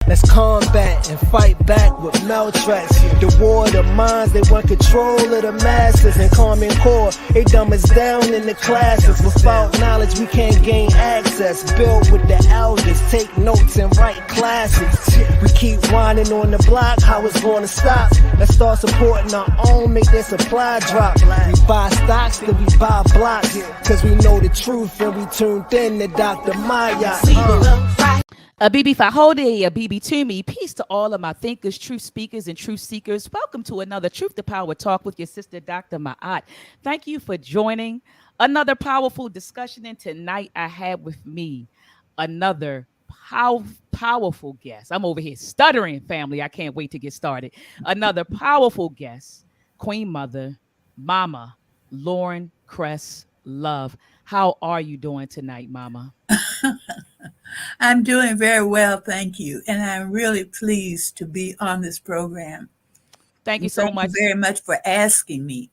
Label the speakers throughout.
Speaker 1: Let's combat and fight back with maltracks. The war of the minds, they want control of the masses. And Common Core, they dumb us down in the classes. Without knowledge, we can't gain access. Build with the elders, take notes and write classics. We keep whining on the block, how it's gonna stop? Let's start supporting our own, make their supply drop. We buy stocks, then we buy blocks. Cause we know the truth and we tuned in to Dr. Maat.
Speaker 2: A BB Fahode, a BB to me. Peace to all of my thinkers, truth speakers, and truth seekers. Welcome to another Truth to Power Talk with your sister, Dr. Maat. Thank you for joining another powerful discussion. And tonight I have with me another powerful guest. I'm over here stuttering, family. I can't wait to get started. Another powerful guest, Queen Mother, Mama, Lorne Cress Love. How are you doing tonight, Mama?
Speaker 3: I'm doing very well, thank you. And I'm really pleased to be on this program.
Speaker 2: Thank you so much.
Speaker 3: Thank you very much for asking me.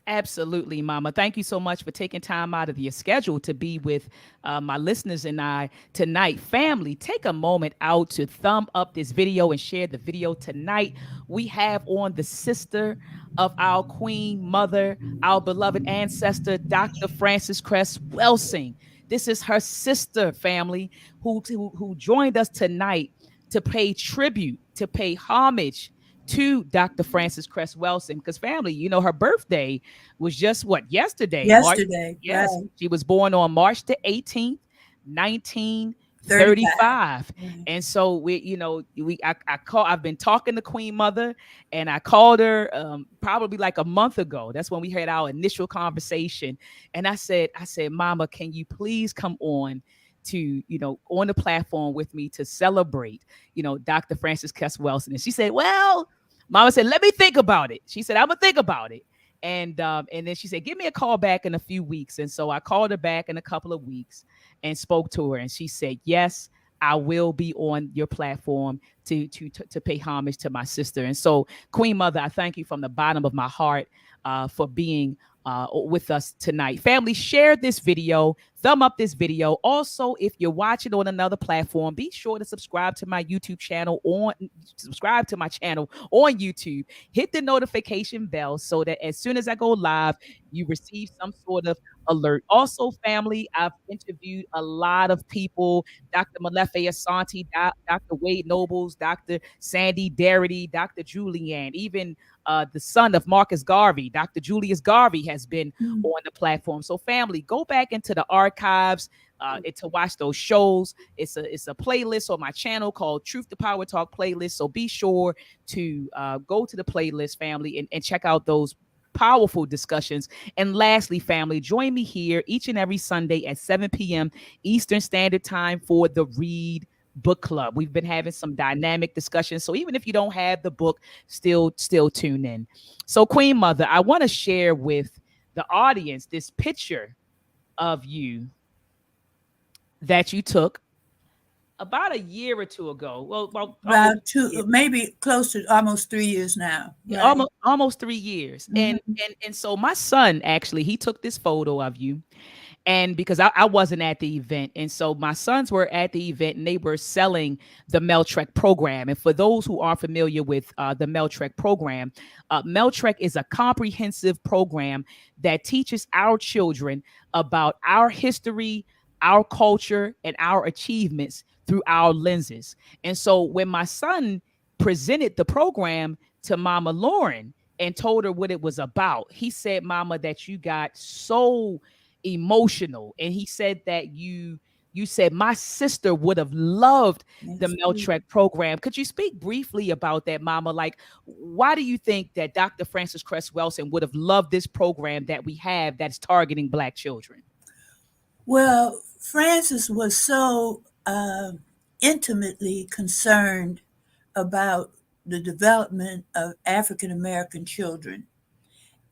Speaker 2: Absolutely, Mama. Thank you so much for taking time out of your schedule to be with my listeners and I tonight. Family, take a moment out to thumb up this video and share the video tonight. We have on the sister of our Queen Mother, our beloved ancestor, Dr. Frances Cress Welsing. This is her sister, family, who joined us tonight to pay tribute, to pay homage to Dr. Frances Cress Welsing. Because family, you know, her birthday was just yesterday.
Speaker 3: Yesterday.
Speaker 2: Yes.
Speaker 3: Right.
Speaker 2: She was born on March the 18th, 1935. And so I've been talking to Queen Mother, and I called her probably like a month ago. That's when we had our initial conversation. And I said, Mama, can you please come on to, on the platform with me to celebrate, Dr. Frances Cress Welsing? And she said, well, Mama said, let me think about it. She said, I'm gonna think about it. And then she said, give me a call back in a few weeks. And so I called her back in a couple of weeks and spoke to her. And she said, yes, I will be on your platform to pay homage to my sister. And so, Queen Mother, I thank you from the bottom of my heart for being with us tonight. Family, share this video, thumb up this video. Also, if you're watching on another platform, be sure to subscribe to my channel on YouTube. Hit the notification bell so that as soon as I go live, you receive some sort of alert. Also, family, I've interviewed a lot of people: Dr. Malefe Asante, Dr. Wade Nobles, Dr. Sandy Darity, Dr. Julianne, even the son of Marcus Garvey, Dr. Julius Garvey, has been on the platform. So family, go back into the archives to watch those shows. It's a playlist on my channel called Truth to Power Talk playlist. So be sure to go to the playlist, family, and check out those powerful discussions. And lastly, family, join me here each and every Sunday at 7 p.m. Eastern Standard Time for the Read Book Club. We've been having some dynamic discussions. So even if you don't have the book, still tune in. So Queen Mother, I want to share with the audience this picture of you that you took about a year or two ago. Well,
Speaker 3: about two, maybe close to almost 3 years now.
Speaker 2: Right? Almost 3 years. Mm-hmm. And so my son, actually, he took this photo of you. And because I wasn't at the event. And so my sons were at the event, and they were selling the Meltrek program. And for those who aren't familiar with the Meltrek program, Meltrek is a comprehensive program that teaches our children about our history, our culture, and our achievements through our lenses. And so when my son presented the program to Mama Lauren and told her what it was about, he said, Mama, that you got so emotional. And he said that you said my sister would have loved the Meltrek program. Could you speak briefly about that, Mama? Like, why do you think that Dr. Frances Cress Welsing would have loved this program that we have that's targeting Black children?
Speaker 3: Well, Frances was so intimately concerned about the development of African American children.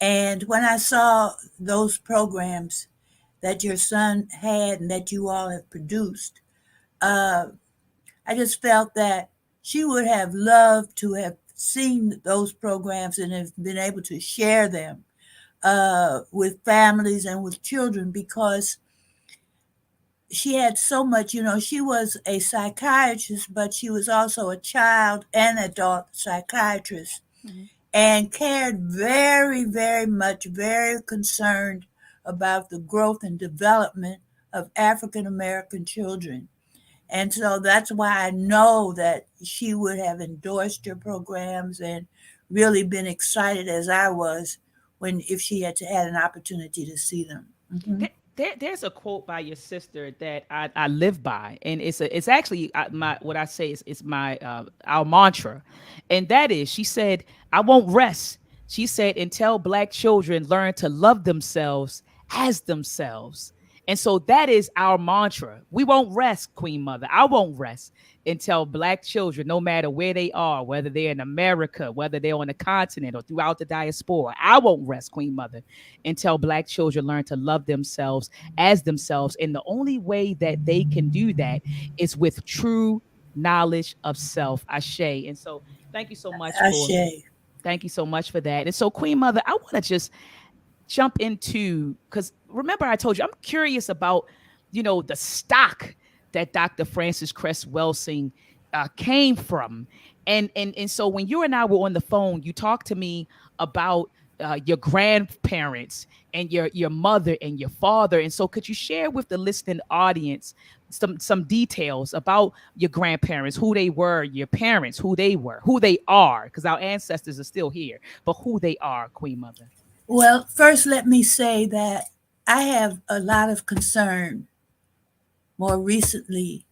Speaker 3: And when I saw those programs that your son had and that you all have produced, I just felt that she would have loved to have seen those programs and have been able to share them with families and with children, because she had so much, she was a psychiatrist, but she was also a child and adult psychiatrist
Speaker 2: Mhm.
Speaker 3: and cared very, very much, very concerned about the growth and development of African American children. And so that's why I know that she would have endorsed your programs and really been excited as I was when if she had an opportunity to see them. Hmm.
Speaker 2: There's a quote by your sister that I live by, and it's actually my what I say is it's my our mantra, and that is she said, "I won't rest." She said, "Until Black children learn to love themselves as themselves." And so that is our mantra. We won't rest, Queen Mother. I won't rest until Black children, no matter where they are, whether they're in America, whether they're on the continent or throughout the diaspora, I won't rest, Queen Mother, until Black children learn to love themselves as themselves. And the only way that they can do that is with true knowledge of self. Ashe. And so thank you so much for
Speaker 3: Ashe.
Speaker 2: thank you so much for that. And so, Queen Mother, I want to just jump into, because remember I told you I'm curious about the stock that Dr. Frances Cress Welsing came from, and so when you and I were on the phone, you talked to me about your grandparents and your mother and your father. And so could you share with the listening audience some details about your grandparents, who they were, your parents, who they were, who they are, because our ancestors are still here, but who they are, Queen Mother.
Speaker 3: Well, first, let me say that I have a lot of concern more recently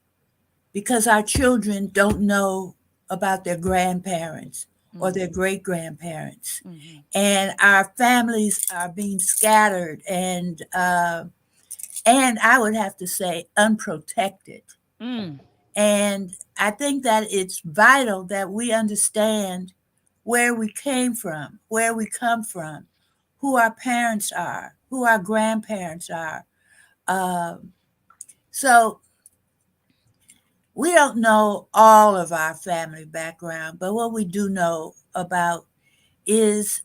Speaker 3: because our children don't know about their grandparents or
Speaker 2: Mm,
Speaker 3: their great grandparents.
Speaker 2: mhm,
Speaker 3: And our families are being scattered and I would have to say unprotected.
Speaker 2: mm.
Speaker 3: And I think that it's vital that we understand where we came from, where we come from, who our parents are, who our grandparents are. Um, so we don't know all of our family background, but what we do know about is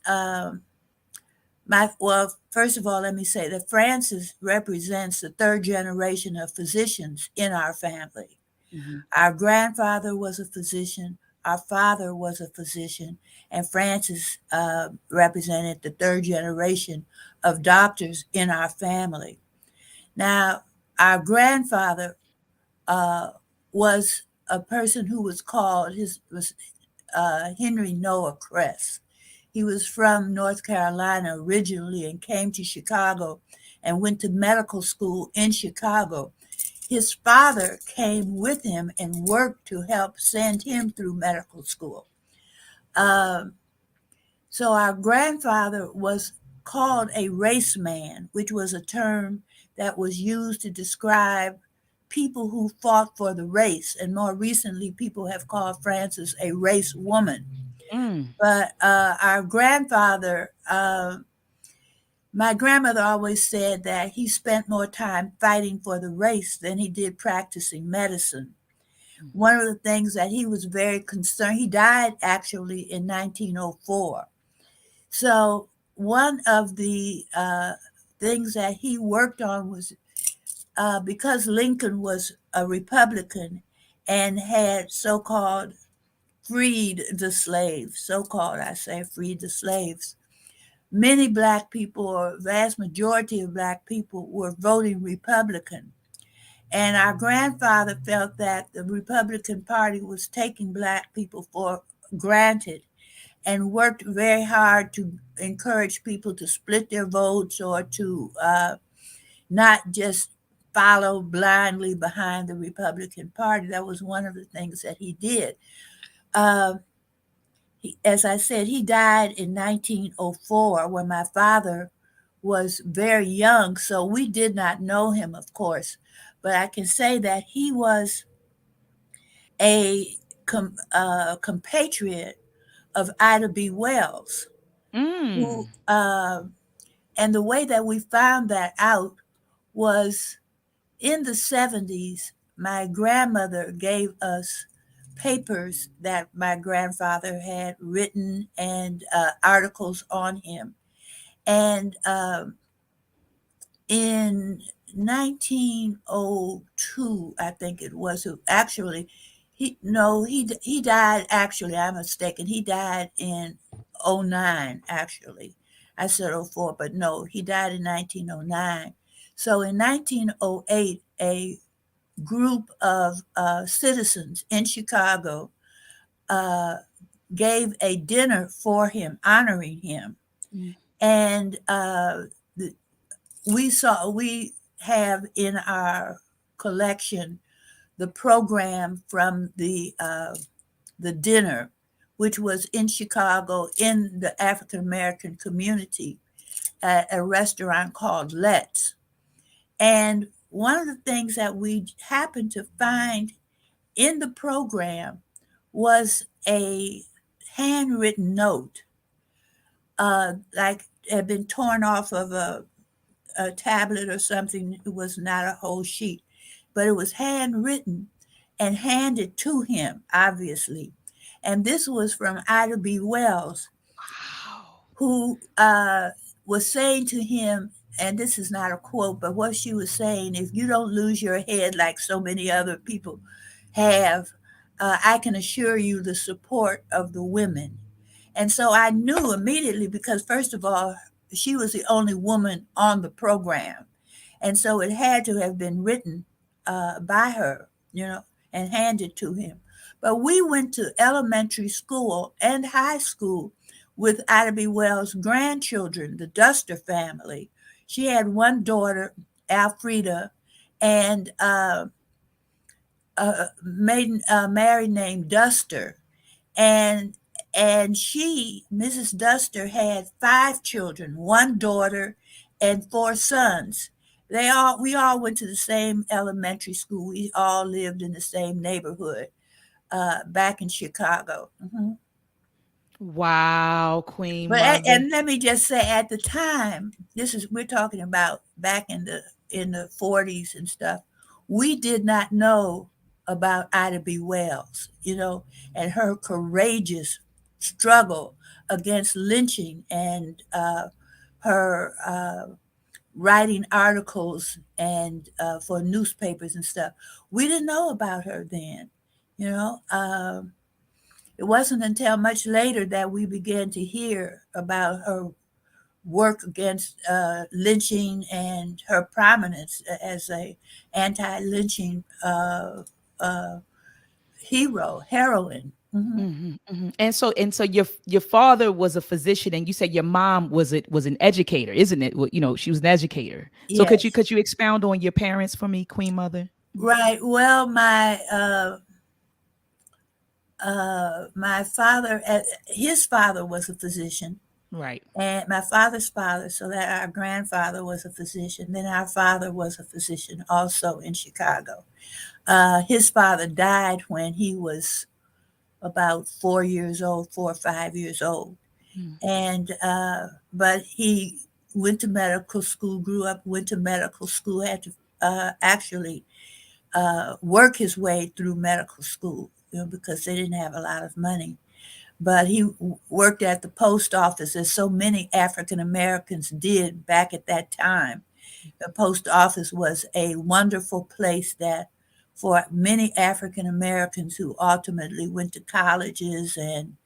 Speaker 3: first of all, let me say that Francis represents the third generation of physicians in our family.
Speaker 2: Mhm.
Speaker 3: Our grandfather was a physician, our father was a physician, and Francis represented the third generation of doctors in our family. Now, our grandfather uh, was a person who was called his was Henry Noah Cress. He was from North Carolina originally and came to Chicago and went to medical school in Chicago. His father came with him and worked to help send him through medical school. Um, so our grandfather was called a race man, which was a term that was used to describe people who fought for the race. And more recently, people have called Frances a race woman.
Speaker 2: Mm.
Speaker 3: But our grandfather, my grandmother always said that he spent more time fighting for the race than he did practicing medicine.
Speaker 2: Mm.
Speaker 3: One of the things that he was very concerned, he died actually in 1904. So one of the things that he worked on was because Lincoln was a Republican and had so-called freed the slaves, so-called, I say, freed the slaves. Many Black people, or vast majority of Black people, were voting Republican. And our grandfather felt that the Republican Party was taking Black people for granted and worked very hard to encourage people to split their votes or to not just follow blindly behind the Republican Party. That was one of the things that he did. Uh, as I said, he died in 1904 when my father was very young, so we did not know him, of course. But I can say that he was a compatriot of Ida B. Wells, who,
Speaker 2: Mm.
Speaker 3: and the way that we found that out was in the 70s, my grandmother gave us papers that my grandfather had written and articles on him. And in 1902, I think it was. Actually, he died. Actually, I'm mistaken. He died in '09. Actually, I said '04, but no, he died in 1909. So in 1908, a group of citizens in Chicago uh, gave a dinner for him, honoring him,
Speaker 2: Mm.
Speaker 3: and we have in our collection the program from the dinner, which was in Chicago in the African American community at a restaurant called Let's. And one of the things that we happened to find in the program was a handwritten note, like had been torn off of a tablet or something. It was not a whole sheet, but it was handwritten and handed to him, obviously. And this was from Ida B. Wells,
Speaker 2: Wow.
Speaker 3: who was saying to him, and this is not a quote, but what she was saying, if you don't lose your head like so many other people have, I can assure you the support of the women. And so I knew immediately because, first of all, she was the only woman on the program. And so it had to have been written by her, and handed to him. But we went to elementary school and high school with Ida B. Wells' grandchildren, the Duster family. She had one daughter, Alfreda, and a maiden married named Duster, and she, Mrs. Duster, had 5 children, one daughter and 4 sons. We all went to the same elementary school. We all lived in the same neighborhood back in Chicago.
Speaker 2: Wow, Queen
Speaker 3: But
Speaker 2: Mother.
Speaker 3: and let me just say, at the time, we're talking about back in the 40s and stuff. We did not know about Ida B. Wells, and her courageous struggle against lynching and her writing articles and for newspapers and stuff. We didn't know about her then, you know. It wasn't until much later that we began to hear about her work against lynching and her prominence as a anti-lynching uh, heroine.
Speaker 2: Mhm, mhm. And so your father was a physician, and you said your mom was an educator, isn't it? Well, she was an educator. So could you
Speaker 3: Yes,
Speaker 2: could you expound on your parents for me, Queen Mother? Mm.
Speaker 3: right. Well, my father, his father was a physician,
Speaker 2: Right.
Speaker 3: and my father's father, so that our grandfather was a physician. Then our father was a physician also in Chicago. His father died when he was about 4 years old, 4 or 5 years old.
Speaker 2: Mm.
Speaker 3: And, but he went to medical school, grew up, went to medical school, had to actually work his way through medical school, because they didn't have a lot of money. But he worked at the post office, as so many African Americans did back at that time. The post office was a wonderful place that for many African Americans who ultimately went to colleges and,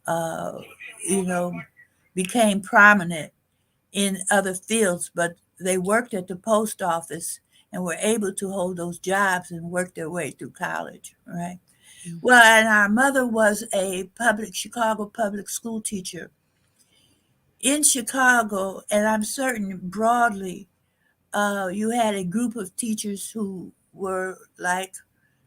Speaker 3: uh, you know, became prominent in other fields, but they worked at the post office and were able to hold those jobs and work their way through college, right?
Speaker 2: Mm.
Speaker 3: Well, and our mother was a Chicago public school teacher in Chicago, and I'm certain broadly, you had a group of teachers who were like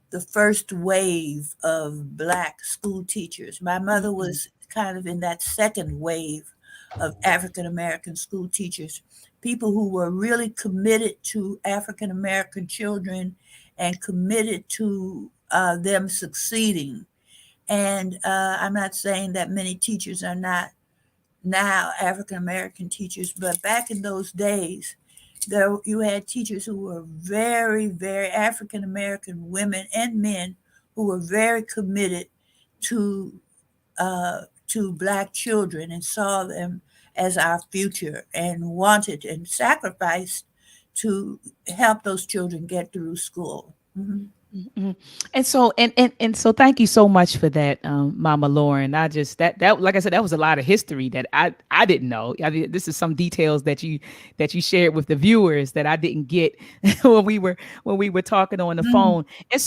Speaker 3: the first wave of Black school teachers. My mother
Speaker 2: Mhm.
Speaker 3: was kind of in that second wave of African American school teachers, people who were really committed to African American children and committed to them succeeding. And I'm not saying that many teachers are not now African American teachers, but back in those days, there you had teachers who were very, very African American women and men who were very committed to Black children and saw them as our future and wanted and sacrificed to help those children get through school. Mhm.
Speaker 2: Mhm. And so thank you so much for that, Mama Lauren. I just that like I said, that was a lot of history that I didn't know. I mean, this is some details that you shared with the viewers that I didn't get when we were talking on the
Speaker 3: Mm.
Speaker 2: phone. And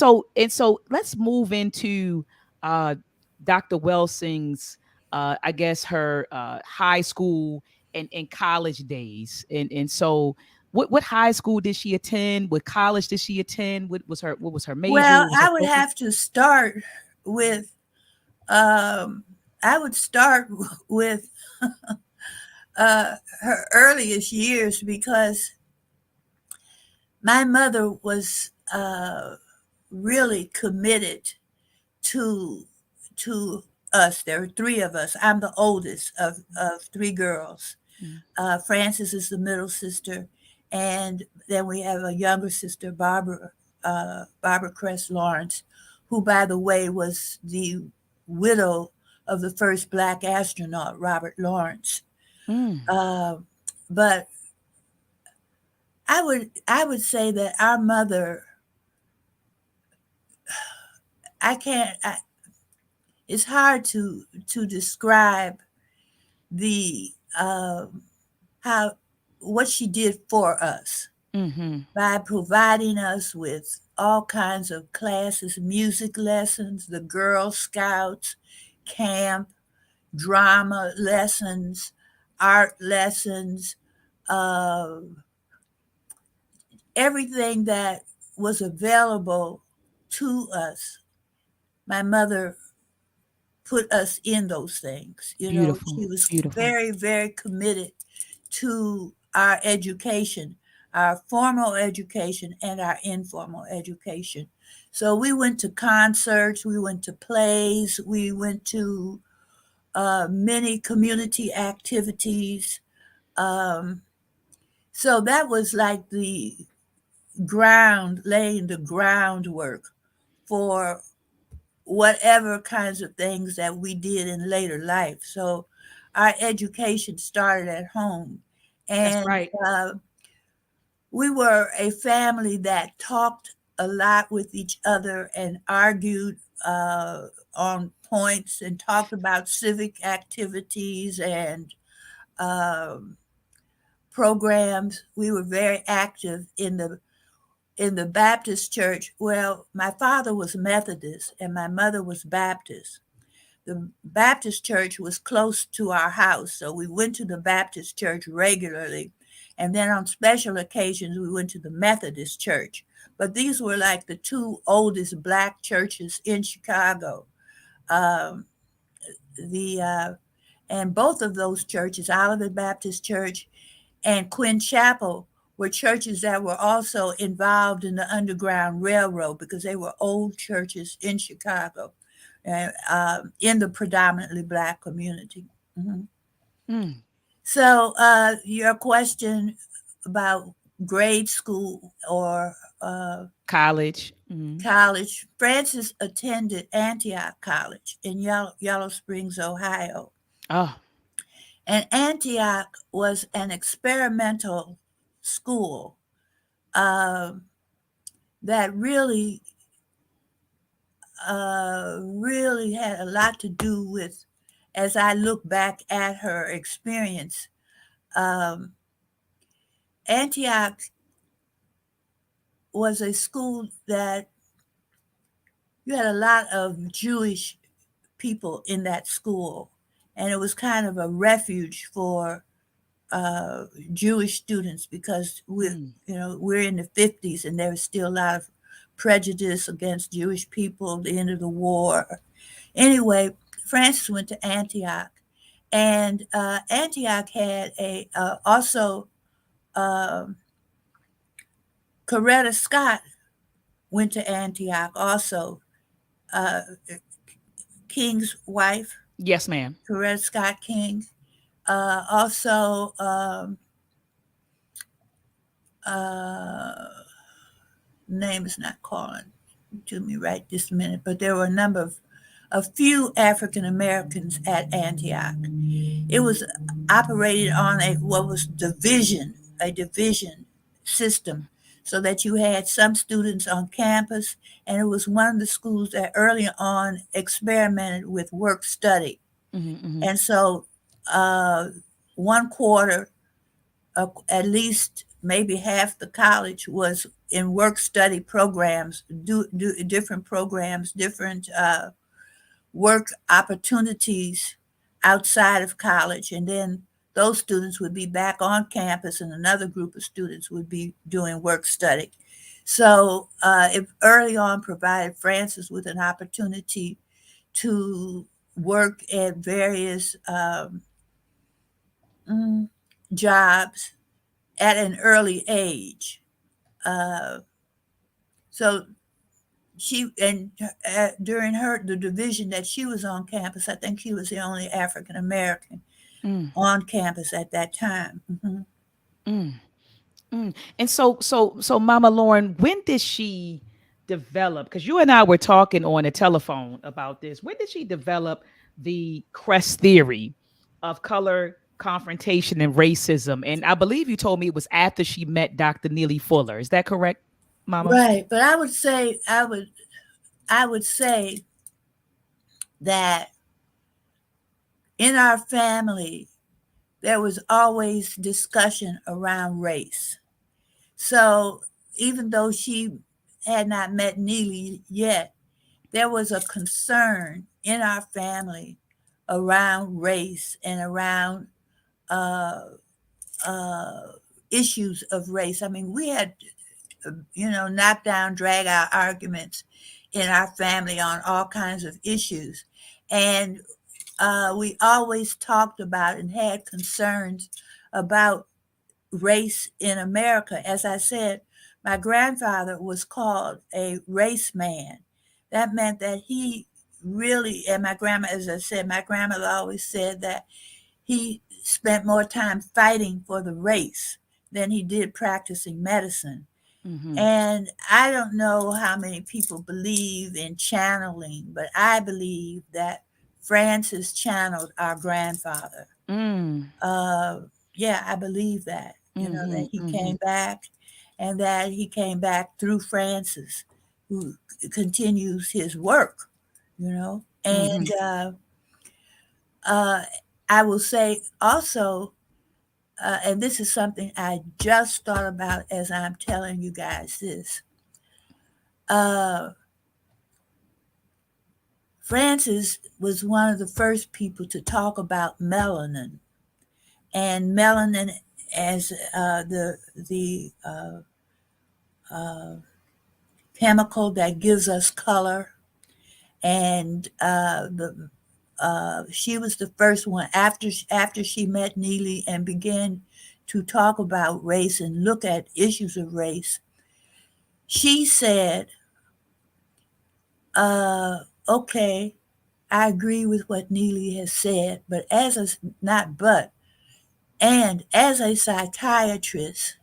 Speaker 2: so let's move into uh Dr. Welsing's I guess her high school and college days. And so what high school did she attend? What college did she attend? What was her major?
Speaker 3: Well,
Speaker 2: What was her focus?
Speaker 3: with um, I would start with her earliest years because my mother was really committed to to us. There are three of us. I'm the oldest of three girls.
Speaker 2: Mm.
Speaker 3: Frances is the middle sister, and then we have a younger sister, Barbara Cress Lawrence, who, by the way, was the widow of the first black astronaut, Robert Lawrence.
Speaker 2: Mm.
Speaker 3: Uh, but I would say that our mother, I can't. I, it's hard to describe the how what she did for us
Speaker 2: Mhm.
Speaker 3: by providing us with all kinds of classes, music lessons, the Girl Scouts, camp, drama lessons, art lessons, uh, everything that was available to us. My mother put us in those things. You know,
Speaker 2: Beautiful.
Speaker 3: she was
Speaker 2: Beautiful.
Speaker 3: very, very committed to our education, our formal education and our informal education. So we went to concerts, we went to plays, we went to many community activities. Um, so that was like laying the groundwork for whatever kinds of things that we did in later life. So our education started at home.
Speaker 2: That's
Speaker 3: And
Speaker 2: right.
Speaker 3: we were a family that talked a lot with each other and argued on points and talked about civic activities and um, programs. We were very active in the Baptist church. Well, my father was Methodist and my mother was Baptist. The Baptist church was close to our house, so we went to the Baptist church regularly. And then on special occasions, we went to the Methodist church. But these were like the two oldest black churches in Chicago. Um, the and both of those churches, Olivet Baptist Church and Quinn Chapel, were churches that were also involved in the Underground Railroad because they were old churches in Chicago, in the predominantly black community. Mhm.
Speaker 2: Mm.
Speaker 3: So, your question about grade school or
Speaker 2: College. Mhm.
Speaker 3: college, Francis attended Antioch College in Yellow Springs, Ohio.
Speaker 2: Oh.
Speaker 3: And Antioch was an experimental school um, that really had a lot to do with, as I look back at her experience, um, Antioch was a school that you had a lot of Jewish people in that school, and it was kind of a refuge for uh, Jewish students because
Speaker 2: Mm.
Speaker 3: we're in the 50s and there was still a lot of prejudice against Jewish people. The end of the war. Anyway, Francis went to Antioch, and Antioch had a also um Coretta Scott went to Antioch also. Uh, King's wife,
Speaker 2: Yes, ma'am.
Speaker 3: Coretta Scott King. Also, uh, name is not calling to me right this minute, but there were a few African Americans at Antioch. It was operated on a division system, so that you had some students on campus, and it was one of the schools that early on experimented with work study.
Speaker 2: Mm-hmm.
Speaker 3: And so uh, one quarter, at least maybe half the college was in work study programs, do different programs, different work opportunities outside of college. And then those students would be back on campus, and another group of students would be doing work study. So it early on provided Francis with an opportunity to work at various mm, jobs at an early age. Uh, so she and during her the division that she was on campus, I think she was the only African American
Speaker 2: Mm,
Speaker 3: on campus at that time.
Speaker 2: mm, mm. And so Mama Lauren, when did she develop? Because you and I were talking on the telephone about this. When did she develop the Cress theory of color confrontation and racism? And I believe you told me it was after she met Dr. Neely Fuller. Is that correct, Mama?
Speaker 3: Right, but I would say that in our family there was always discussion around race. So even though she had not met Neely yet, there was a concern in our family around race and around uh, uh, issues of race. I mean, we had, knock down, drag out arguments in our family on all kinds of issues. And we always talked about and had concerns about race in America. As I said, my grandfather was called a race man. That meant that he really, and my grandma, as I said, my grandmother always said that he spent more time fighting for the race than he did practicing medicine.
Speaker 2: Mm-hmm.
Speaker 3: And I don't know how many people believe in channeling, but I believe that Francis channeled our grandfather.
Speaker 2: Mm,
Speaker 3: uh, yeah, I believe that,
Speaker 2: mm-hmm,
Speaker 3: that he
Speaker 2: mm-hmm,
Speaker 3: came back, and that he came back through Francis, who continues his work,
Speaker 2: mm-hmm.
Speaker 3: and uh, I will say also, and this is something I just thought about as I'm telling you guys this. Uh, Francis was one of the first people to talk about melanin, and melanin as the uh, chemical that gives us color. And she was the first one after she met Neely and began to talk about race and look at issues of race. She said, "Okay, I agree with what Neely has said, but as a not but and as a psychiatrist,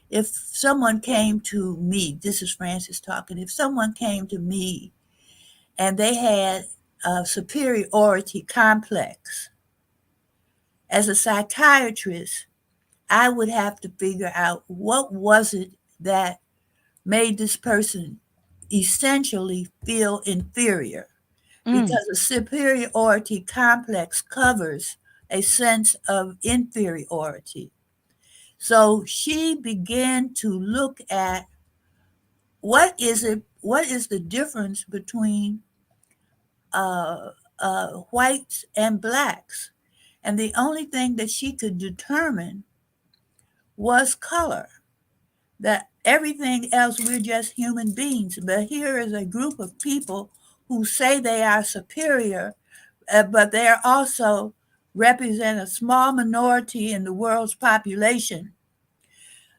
Speaker 3: if someone came to me, this is Francis talking, if someone came to me and they had a superiority complex, as a psychiatrist, I would have to figure out what was it that made this person essentially feel inferior,
Speaker 2: Mm,
Speaker 3: because a superiority complex covers a sense of inferiority. So she began to look at what is the difference between uh, whites and blacks. And the only thing that she could determine was color. That everything else, we're just human beings. But here is a group of people who say they are superior, but they are also represent a small minority in the world's population.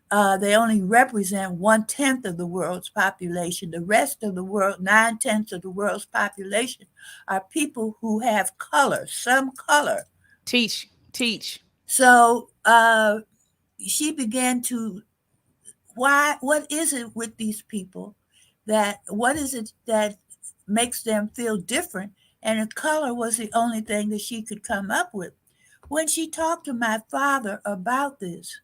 Speaker 3: They only represent 1/10 of the world's population. The rest of the world, 9/10 of the world's population, are people who have color, some color.
Speaker 2: teach, teach.
Speaker 3: So she began to, what is it with these people, what is it that makes them feel different? And the color was the only thing that she could come up with. When she talked to my father about this,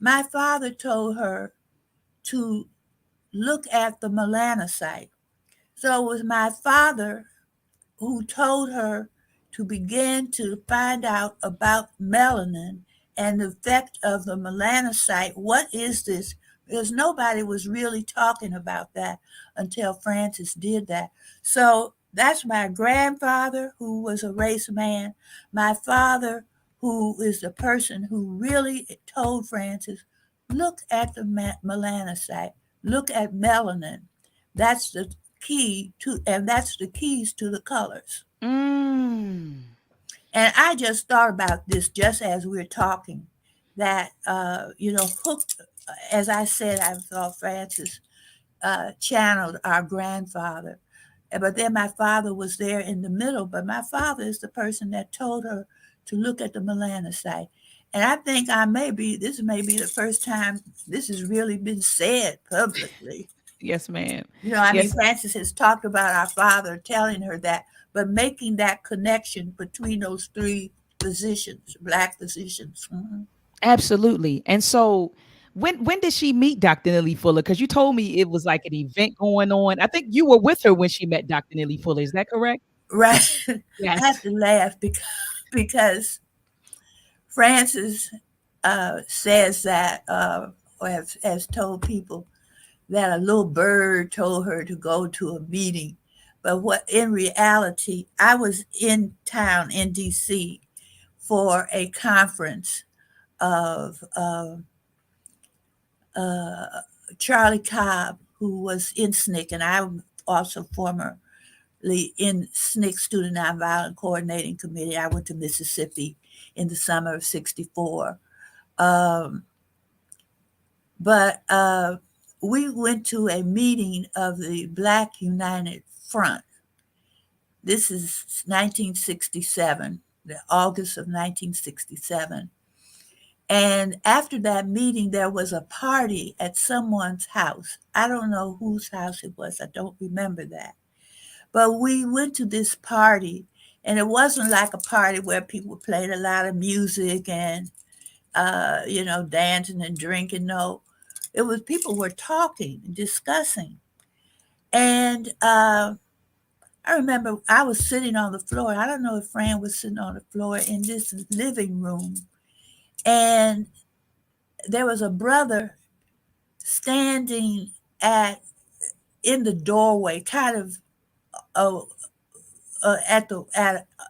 Speaker 3: My father told her to look at the melanocyte. So it was my father who told her to begin to find out about melanin and the effect of the melanocyte. What is this? Because nobody was really talking about that until Francis did that. So that's my grandfather, who was a race man, my father, who is the person who really told Francis, look at the melanocyte, look at melanin. That's the key to, and that's the keys to the colors.
Speaker 2: Mm.
Speaker 3: And I just thought about this just as we are talking, that hooked. As I said, I thought Francis channeled our grandfather, but then my father was there in the middle. But my father is the person that told her to look at the melanocyte. And I think this may be the first time this has really been said publicly.
Speaker 2: Yes, ma'am.
Speaker 3: I mean,
Speaker 2: Yes,
Speaker 3: Frances has talked about our father telling her that, but making that connection between those three physicians, Black physicians. Mhm.
Speaker 2: absolutely. And so when did she meet Dr. Neely Fuller? Because you told me it was like an event going on. I think you were with her when she met Dr. Neely Fuller. Is that correct?
Speaker 3: Right. I have
Speaker 2: Yes.
Speaker 3: to laugh because Frances says that, or has told people that a little bird told her to go to a meeting. But what in reality, I was in town in DC for a conference of uh, Charlie Cobb, who was in SNCC, and I'm also formerly in SNCC Student Nonviolent Coordinating Committee. I went to Mississippi in the summer of '64. Um, but we went to a meeting of the Black United Front. This is 1967, the August of 1967. And after that meeting, there was a party at someone's house. I don't know whose house it was. I don't remember that. But we went to this party, and it wasn't like a party where people played a lot of music and, dancing and drinking. No, it was people were talking and discussing. And I remember I was sitting on the floor. I don't know if Fran was sitting on the floor in this living room. And there was a brother standing at in the doorway, kind of uh, at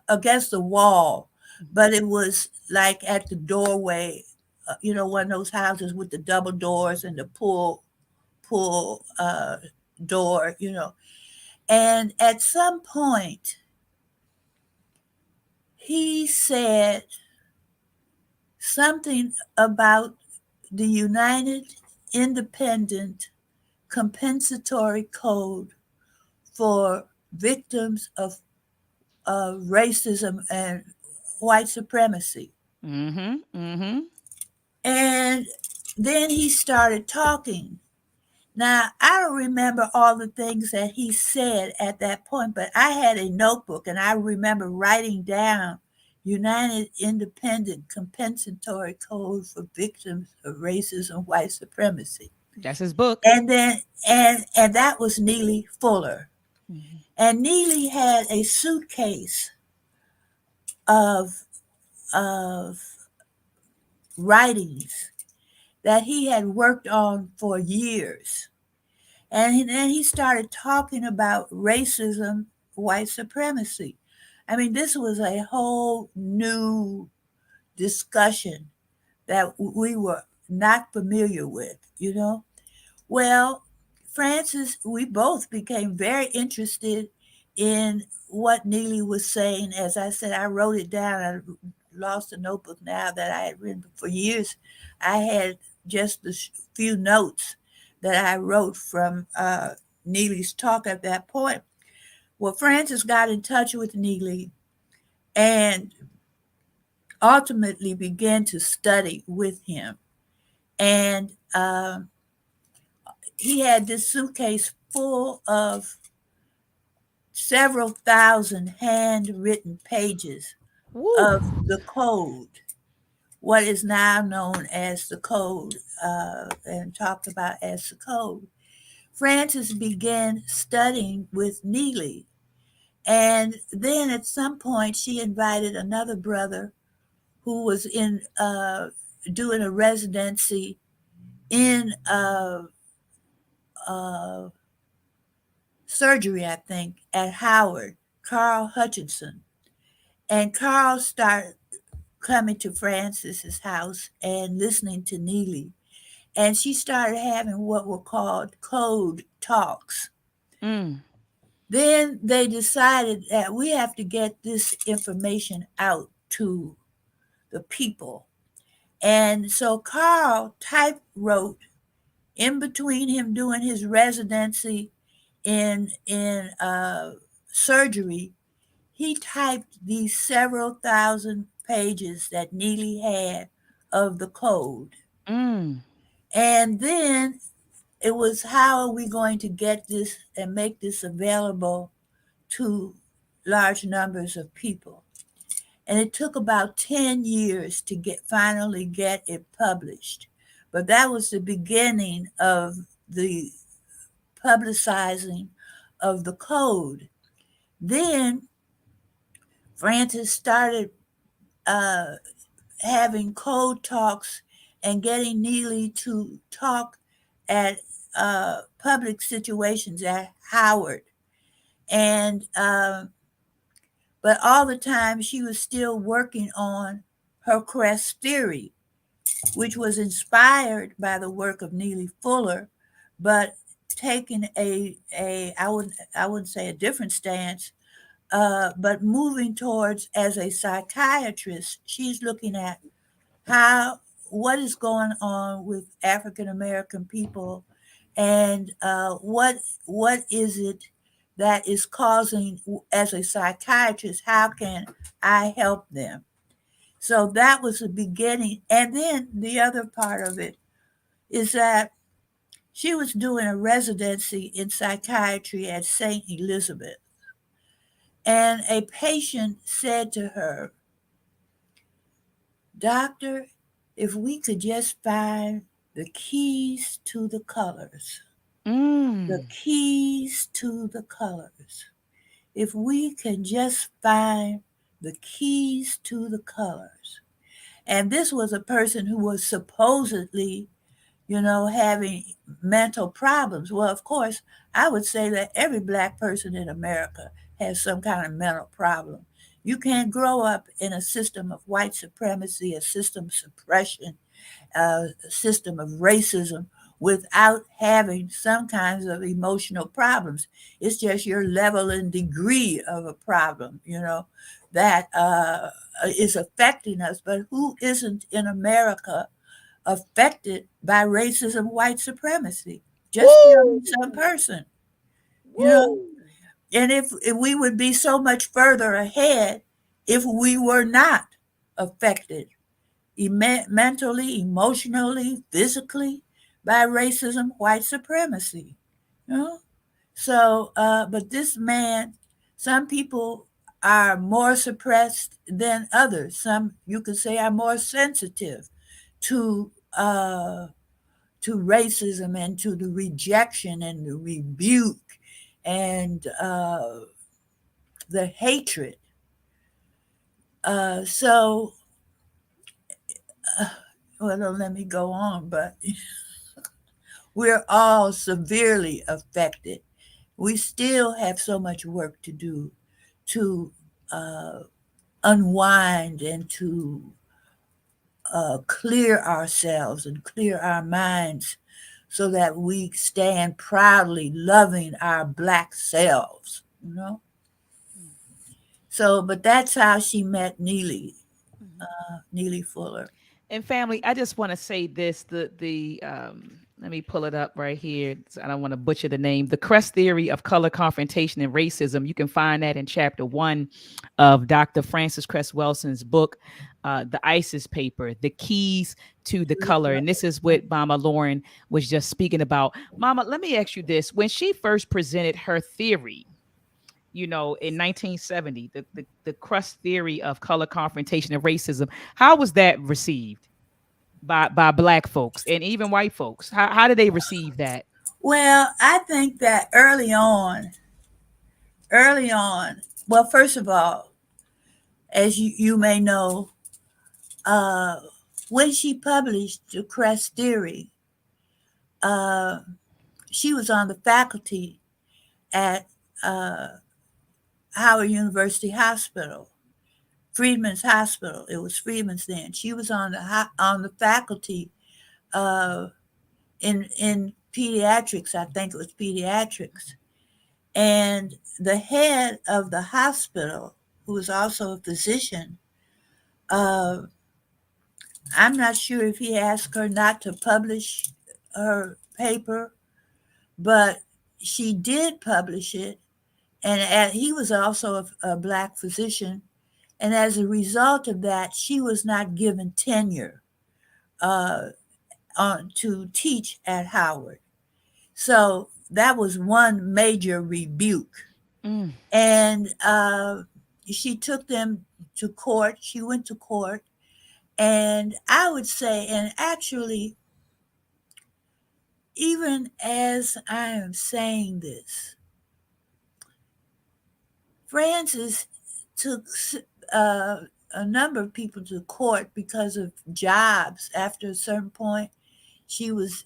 Speaker 3: against the wall, but it was like at the doorway. One of those houses with the double doors and the pull door. And at some point, he said something about the United Independent Compensatory Code for victims of racism and white supremacy.
Speaker 2: Mm-hmm. Mm-hmm.
Speaker 3: And then he started talking. Now, I don't remember all the things that he said at that point, but I had a notebook and I remember writing down United Independent Compensatory Code for Victims of Racism, White Supremacy.
Speaker 2: That's his book.
Speaker 3: And then and that was Neely Fuller.
Speaker 2: Mhm.
Speaker 3: And Neely had a suitcase of of writings that he had worked on for years. And then he started talking about racism, white supremacy. I mean, this was a whole new discussion that we were not familiar with. Well, Francis, we both became very interested in what Neely was saying. As I said, I wrote it down. I lost a notebook now that I had written for years. I had just the few notes that I wrote from Neely's talk at that point. Well, Francis got in touch with Neely and ultimately began to study with him. And he had this suitcase full of several thousand handwritten pages
Speaker 2: Woo.
Speaker 3: of the code, what is now known as the code, and talked about as the code. Frances began studying with Neely, and then at some point she invited another brother who was in doing a residency in uh, surgery, I think, at Howard, Carl Hutchinson. And Carl started coming to Frances's house and listening to Neely. And she started having what were called code talks.
Speaker 2: Mm.
Speaker 3: Then they decided that we have to get this information out to the people. And so Carl type wrote in between him doing his residency in surgery. He typed these several thousand pages that Neely had of the code.
Speaker 2: Mm.
Speaker 3: And then it was, how are we going to get this and make this available to large numbers of people? And it took about 10 years to finally get it published. But that was the beginning of the publicizing of the code. Then Frances started uh, having code talks and getting Neely to talk at public situations at Howard. And but all the time she was still working on her Cress theory, which was inspired by the work of Neely Fuller, but taking I wouldn't say a different stance, but moving towards, as a psychiatrist, she's looking at how what is going on with African American people, and what is it that is causing, as a psychiatrist, how can I help them? So that was the beginning. And then the other part of it is that she was doing a residency in psychiatry at St. Elizabeth. And a patient said to her, "Doctor, if we could just find the keys to the colors, the
Speaker 2: Mm.
Speaker 3: keys to the colors. If we can just find the keys to the colors." And this was a person who was supposedly, having mental problems. Well, of course, I would say that every Black person in America has some kind of mental problem. You can't grow up in a system of white supremacy, a system of suppression, a system of racism without having some kinds of emotional problems. It's just your level and degree of a problem, that is affecting us. But who isn't in America affected by racism, white supremacy? Just tell me
Speaker 2: Woo!
Speaker 3: some person, you know.
Speaker 2: Woo!
Speaker 3: And if we would be so much further ahead if we were not affected mentally, emotionally, physically by racism, white supremacy. You know? So, but this man, some people are more suppressed than others. Some, you could say, are more sensitive to uh, to racism and to the rejection and the rebuke and the hatred. So, uh, well, don't let me go on, but we're all severely affected. We still have so much work to do to uh, unwind and to clear ourselves and clear our minds so that we stand proudly loving our Black selves. So, but that's how she met Neely,
Speaker 2: Mhm.
Speaker 3: Neely Fuller.
Speaker 2: And family, I just want to say this: the let me pull it up right here. So I don't want to butcher the name. The Cress Theory of Color Confrontation and Racism. You can find that in chapter 1 of Dr. Frances Cress Welsing's book, the ISIS paper, The Keys to the Color. And this is what Mama Lauren was just speaking about. Mama, let me ask you this: when she first presented her theory, in 1970, the crust theory of color confrontation and racism, how was that received by black folks and even white folks? How did they receive that?
Speaker 3: Well, I think that early on, well, first of all, as you may know, uh, when she published the Cress theory, uh, she was on the faculty at uh, Howard University Hospital, Freedman's Hospital. It was Freedman's then. She was on the faculty uh, in pediatrics. I think it was pediatrics, and the head of the hospital, who was also a physician, uh, I'm not sure if he asked her not to publish her paper, but she did publish it. And he was also a black physician. And as a result of that, she was not given tenure uh, to teach at Howard. So that was one major rebuke.
Speaker 2: Mm.
Speaker 3: And she took them to court. She went to court. And I would say, and actually, even as I am saying this, Frances took uh, a number of people to court because of jobs. After a certain point, she was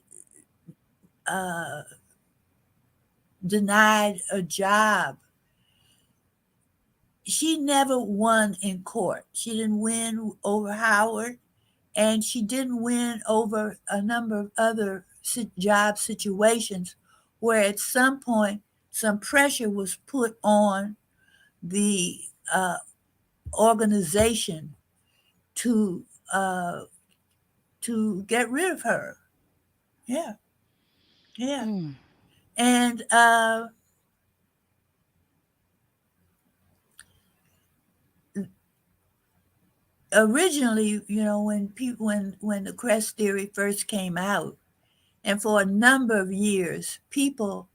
Speaker 3: uh, denied a job. She never won in court. She didn't win over Howard, and she didn't win over a number of other job situations where at some point some pressure was put on the organization to uh, to get rid of her. Yeah, yeah.
Speaker 2: Mm.
Speaker 3: And originally, when the Cress theory first came out, and for a number of years, people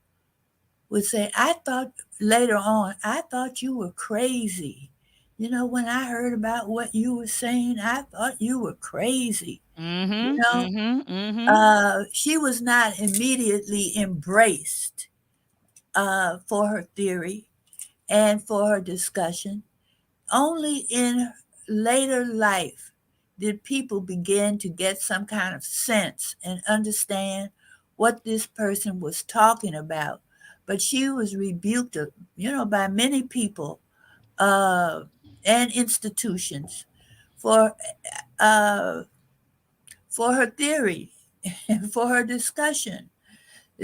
Speaker 3: would say, "I thought later on, I thought you were crazy." When I heard about what you were saying, I thought you were crazy. You
Speaker 2: Mhm.
Speaker 3: know,
Speaker 2: Mhm. Mhm.
Speaker 3: she was not immediately embraced for her theory and for her discussion. Only in later life did people begin to get some kind of sense and understand what this person was talking about. But she was rebuked, by many people uh, and institutions for uh, for her theory and for her discussion.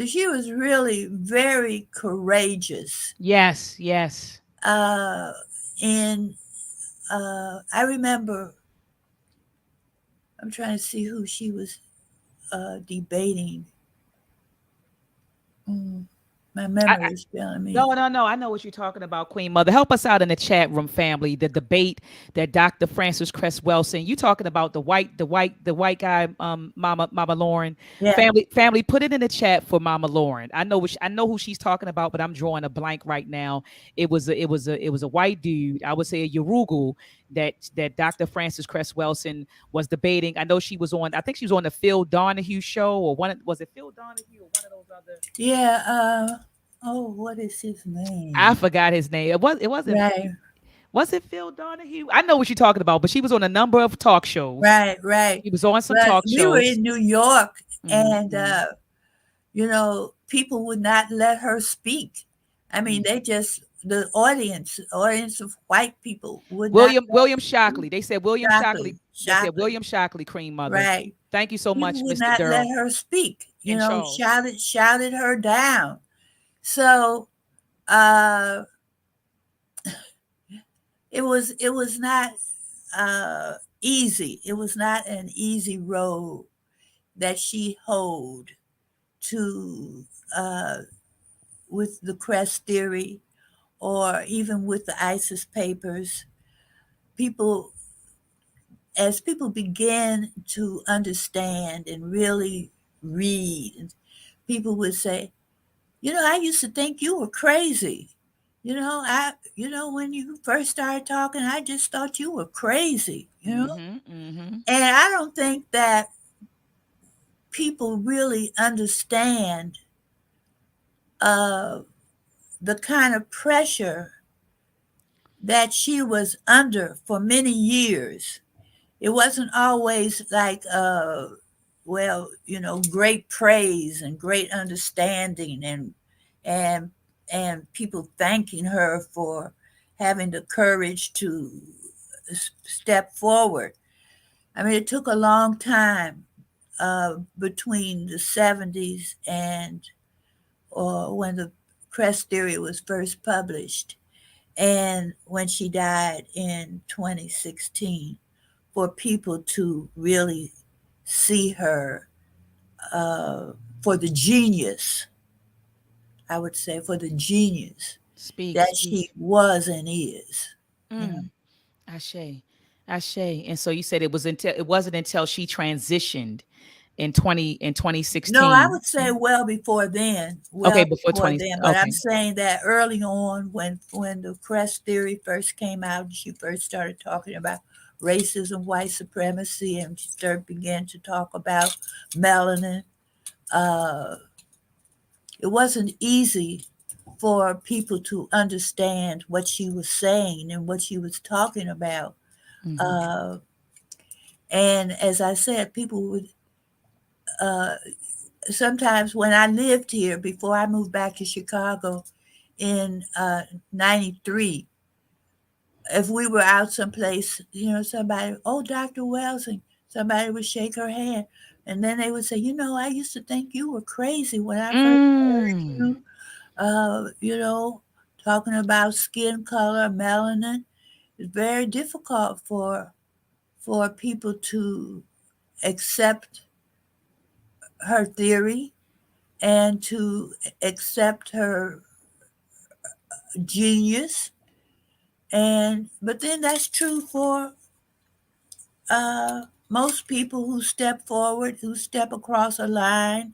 Speaker 3: She was really very courageous.
Speaker 2: Yes, yes.
Speaker 3: Uh, and I remember, I'm trying to see who she was debating. Mm, my memory is failing me.
Speaker 2: No, no, no. I know what you're talking about, Queen Mother. Help us out in the chat room, family. The debate that Dr. Francis Cress Welsing. You talking about the white guy, Mama Lauren.
Speaker 3: Yeah,
Speaker 2: Family. Put it in the chat for Mama Lauren. I know who she's talking about, but I'm drawing a blank right now. It was a white dude. I would say a Yorugu that Dr. Francis Cress Welsing was debating. I know she was on. I think she was on the Phil Donahue show, or was it Phil Donahue or one of those other.
Speaker 3: yeah. Oh, what is his
Speaker 2: I
Speaker 3: name?
Speaker 2: forgot his name. It wasn't.
Speaker 3: Right,
Speaker 2: Was it Phil Donahue? I know what you're talking about, but she was on a number of talk shows.
Speaker 3: right, right.
Speaker 2: She was on some
Speaker 3: But
Speaker 2: talk
Speaker 3: we were
Speaker 2: shows.
Speaker 3: in New York, and
Speaker 2: Mm-hmm.
Speaker 3: people would not let her speak. I mean, they just the audience of white people would not
Speaker 2: William Shockley. They said William Shockley.
Speaker 3: Shockley,
Speaker 2: They said
Speaker 3: Shockley,
Speaker 2: William Shockley, Cream Mother.
Speaker 3: right.
Speaker 2: Thank you so
Speaker 3: People
Speaker 2: much,
Speaker 3: would
Speaker 2: Mr.
Speaker 3: not let
Speaker 2: Durrell
Speaker 3: her speak,
Speaker 2: and Charles.
Speaker 3: shouted her down. So uh, it was not easy. It was not an easy road that she hoed to with the Cress theory or even with the ISIS papers. People, as people began to understand and really read, people would say, I used to think you were crazy. when you first started talking, I just thought you were crazy.
Speaker 2: Mhm. Mhm.
Speaker 3: And I don't think that people really understand uh, the kind of pressure that she was under for many years. It wasn't always like, great praise and great understanding and and people thanking her for having the courage to step forward. I mean, it took a long time between the 70s and or when the Cress theory was first published and when she died in 2016 for people to really see her uh, for the genius, I would say, for the genius
Speaker 2: Speak,
Speaker 3: that she
Speaker 2: speak.
Speaker 3: was and is. You know?
Speaker 2: Mm. Ashe. Ashe. And so you said it wasn't until she transitioned in
Speaker 3: No, I
Speaker 2: 2016.
Speaker 3: would say well before then,
Speaker 2: Okay,
Speaker 3: well
Speaker 2: before
Speaker 3: before
Speaker 2: 20.
Speaker 3: then. But I'm
Speaker 2: Okay.
Speaker 3: saying that early on, when the Cress theory first came out, and she first started talking about racism, white supremacy, and she began to talk about melanin. Uh, it wasn't easy for people to understand what she was saying and what she was talking about.
Speaker 2: Mhm.
Speaker 3: Uh, and as I said, people would uh, sometimes when I lived here before I moved back to Chicago in '93, if we were out someplace, somebody, oh, Dr. Welsing, somebody would shake her hand. And then they would say, I used to think you were crazy when I first heard
Speaker 2: Mm.
Speaker 3: you, talking about skin color, melanin. It's very difficult for people to accept her theory and to accept her genius. And but then that's true for uh, most people who step forward, who step across a line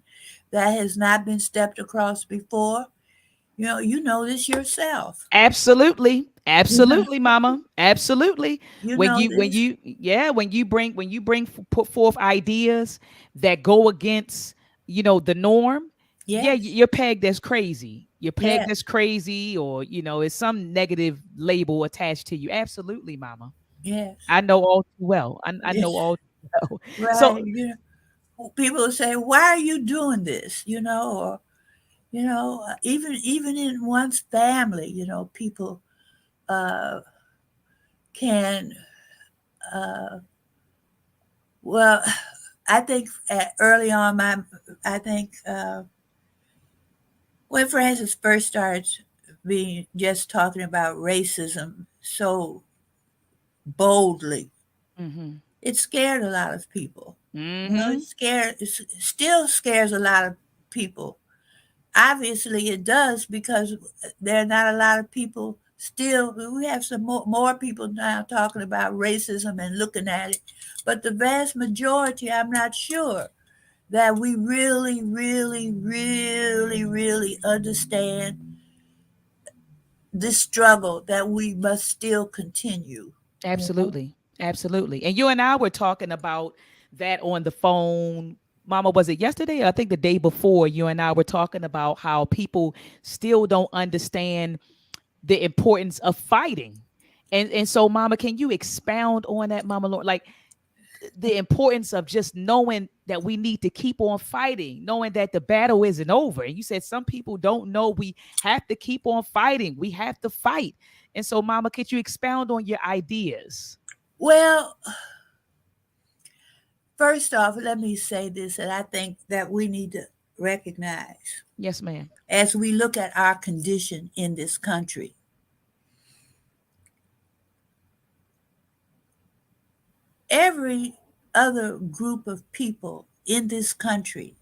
Speaker 3: that has not been stepped across before. You know this yourself.
Speaker 2: Absolutely.
Speaker 3: You know,
Speaker 2: Absolutely, mama. Absolutely.
Speaker 3: you
Speaker 2: When
Speaker 3: know
Speaker 2: you when
Speaker 3: this.
Speaker 2: you yeah, when you bring put forth ideas that go against, the norm, yeah,
Speaker 3: Yes,
Speaker 2: you're pegged as crazy. You're pegged
Speaker 3: yes,
Speaker 2: as crazy, or it's some negative label attached to you. Absolutely, mama.
Speaker 3: yes,
Speaker 2: I know all too well. I know
Speaker 3: yes.
Speaker 2: all too well.
Speaker 3: Right.
Speaker 2: So
Speaker 3: People will say, "Why are you doing this?" Or even in one's family, people uh, can. Uh, well, I think early on, I think when Francis first started being just talking about racism so boldly,
Speaker 2: mhm.
Speaker 3: it scared a lot of people.
Speaker 2: Mhm.
Speaker 3: It still scares a lot of people. Obviously, it does because there are not a lot of people still. We have some more people now talking about racism and looking at it, but the vast majority, I'm not sure that we really, really, really, really understand this struggle that we must still continue. You know?
Speaker 2: Absolutely. Absolutely. And you and I were talking about that on the phone. Mama, was it yesterday? I think the day before, you and I were talking about how people still don't understand the importance of fighting. And so, Mama, can you expound on that, Mama Lord? Like the importance of just knowing that we need to keep on fighting, knowing that the battle isn't over. And you said some people don't know we have to keep on fighting. We have to fight. And so, Mama, could you expound on your ideas?
Speaker 3: Well, first off, let me say this that I think that we need to recognize
Speaker 2: Yes, ma'am.
Speaker 3: as we look at our condition in this country. Every other group of people in this country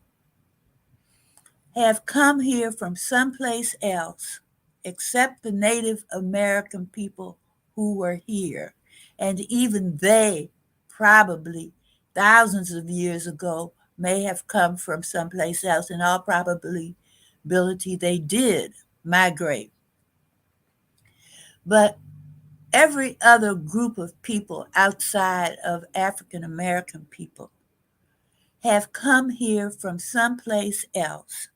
Speaker 3: have come here from someplace else except the Native American people who were here. And even they probably thousands of years ago may have come from someplace else. In all probability, they did migrate. But every other group of people outside of African American people have come here from someplace else.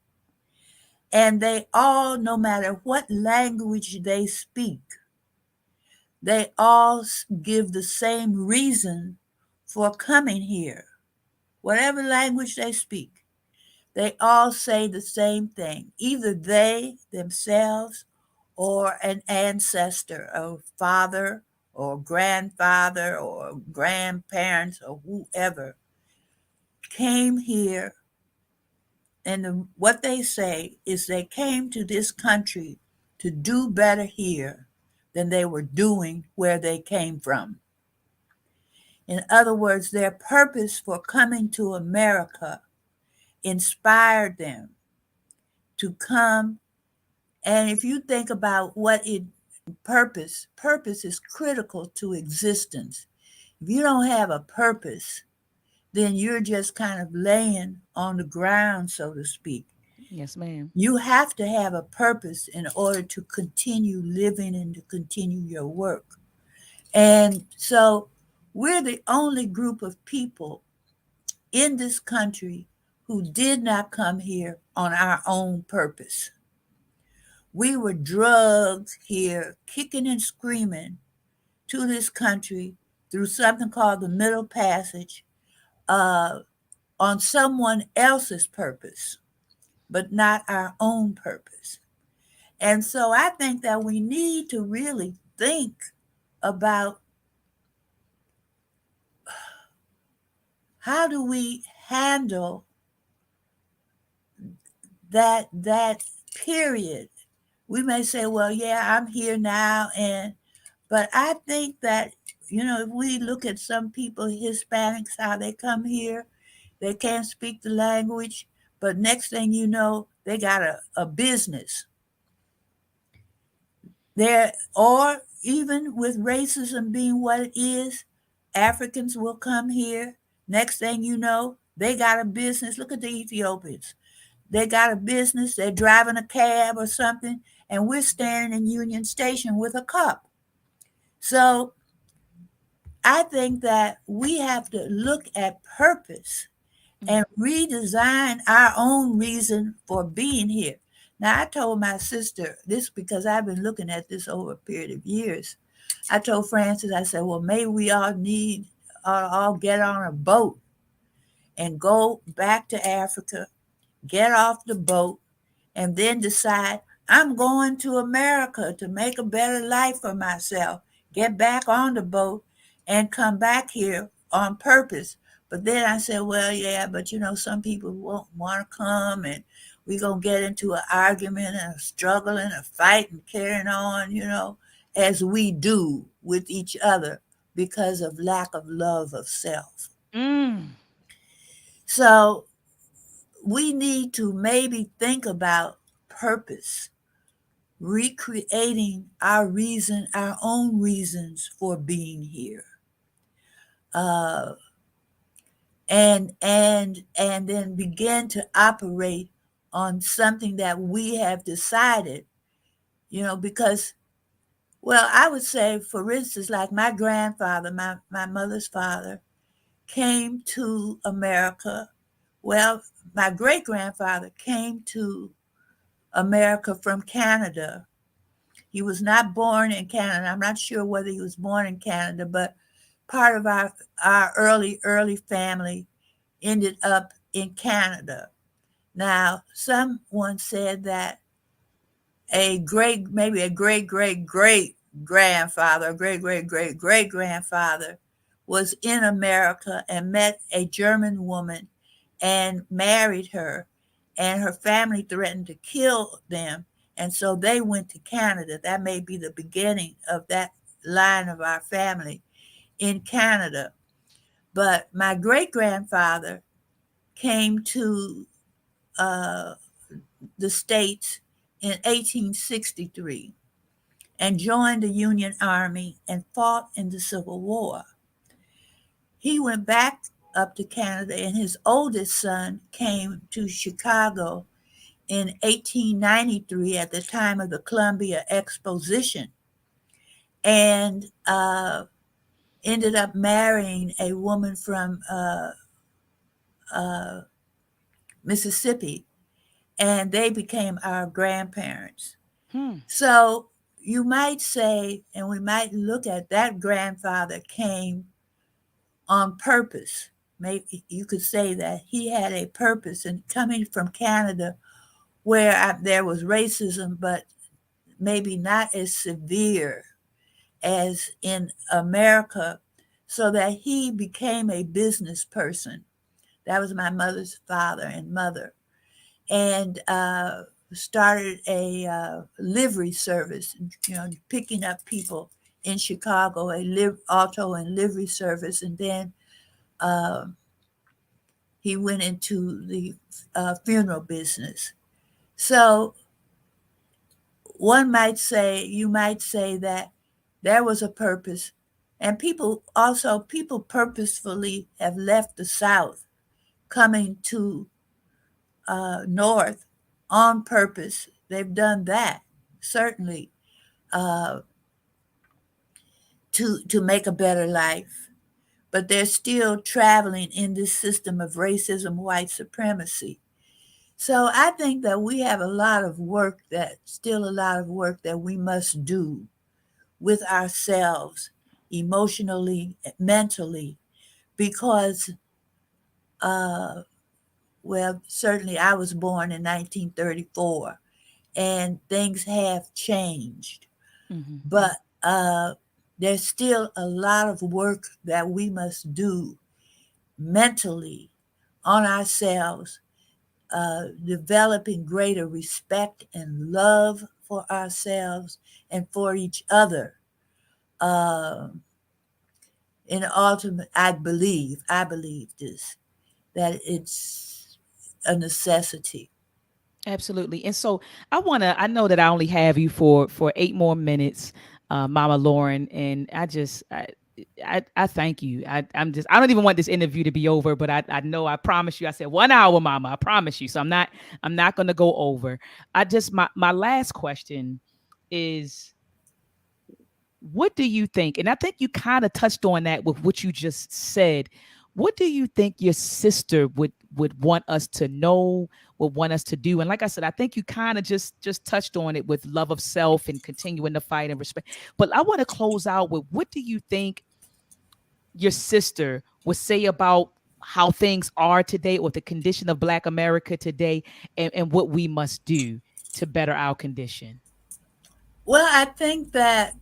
Speaker 3: And they all, no matter what language they speak, they all give the same reason for coming here. Whatever language they speak, they all say the same thing. Either they themselves or an ancestor, a father or grandfather or grandparents or whoever came here. And what they say is they came to this country to do better here than they were doing where they came from. In other words, their purpose for coming to America inspired them to come. And if you think about what it purpose is critical to existence. If you don't have a purpose, then you're just kind of laying on the ground, so to speak.
Speaker 2: Yes, ma'am.
Speaker 3: You have to have a purpose in order to continue living and to continue your work. And so we're the only group of people in this country who did not come here on our own purpose. We were drugged here, kicking and screaming, to this country through something called the Middle Passage uh, on someone else's purpose, but not our own purpose. And so I think that we need to really think about how do we handle that period. We may say, well, yeah, I'm here now, but I think that, if we look at some people, Hispanics, how they come here, they can't speak the language, but next thing you know, they got a business there. Or even with racism being what it is, Africans will come here. Next thing you know, they got a business. Look at the Ethiopians. They got a business, they're driving a cab or something, and we're standing in Union Station with a cup. So I think that we have to look at purpose and redesign our own reason for being here. Now, I told my sister this because I've been looking at this over a period of years. I told Frances, I said, well, maybe we all get on a boat and go back to Africa, get off the boat, and then decide I'm going to America to make a better life for myself, get back on the boat and come back here on purpose. But then I said, well, yeah, but some people won't want to come, and we're going to get into an argument and a struggle and a fight and carrying on, as we do with each other because of lack of love of self.
Speaker 2: Mm.
Speaker 3: So we need to maybe think about purpose, recreating our own reasons for being here, and then begin to operate on something that we have decided, because, well, I would say, for instance, like my grandfather, my mother's father, came to America. Well, my great grandfather came to America from Canada. He was not born in Canada. I'm not sure whether he was born in Canada, but part of our early family ended up in Canada. Now, someone said that maybe a great grandfather, great grandfather was in America and met a German woman and married her, and her family threatened to kill them. And so they went to Canada. That may be the beginning of that line of our family in Canada. But my great grandfather came to the States in 1863 and joined the Union Army and fought in the Civil War. He went back up to Canada, and his oldest son came to Chicago in 1893 at the time of the Columbia Exposition. and ended up marrying a woman from Mississippi, and they became our grandparents.
Speaker 2: Hmm.
Speaker 3: So you might say, and we might look at that grandfather came on purpose. Maybe you could say that he had a purpose in coming from Canada, where there was racism, but maybe not as severe as in America, so that he became a business person. That was my mother's father and mother, and started a livery service, picking up people in Chicago, auto and livery service, and then uh, he went into the funeral business. So you might say that there was a purpose, and people purposefully have left the South, coming to North on purpose. They've done that certainly uh, to make a better life, but they're still traveling in this system of racism, white supremacy. So I think that we have a lot of work that we must do with ourselves, emotionally, mentally, because, uh, well, certainly I was born in 1934, and things have changed.
Speaker 2: Hmm.
Speaker 3: But there's still a lot of work that we must do mentally on ourselves, developing greater respect and love for ourselves and for each other. Uh, in ultimate, I believe this, that it's a necessity.
Speaker 2: Absolutely. And so I know that I only have you for 8 more minutes, Mama Lauren, and I thank you. I don't even want this interview to be over, but I know, I promise you, I said 1 hour, Mama. I promise you. So I'm not gonna go over. My last question is, what do you think? And I think you kind of touched on that with what you just said. What do you think your sister would want us to know, would want us to do? And like I said, I think you kind of just touched on it with love of self and continuing to fight and respect. But I want to close out with, what do you think your sister would say about how things are today, or the condition of Black America today, and what we must do to better our condition?
Speaker 3: Well, I think that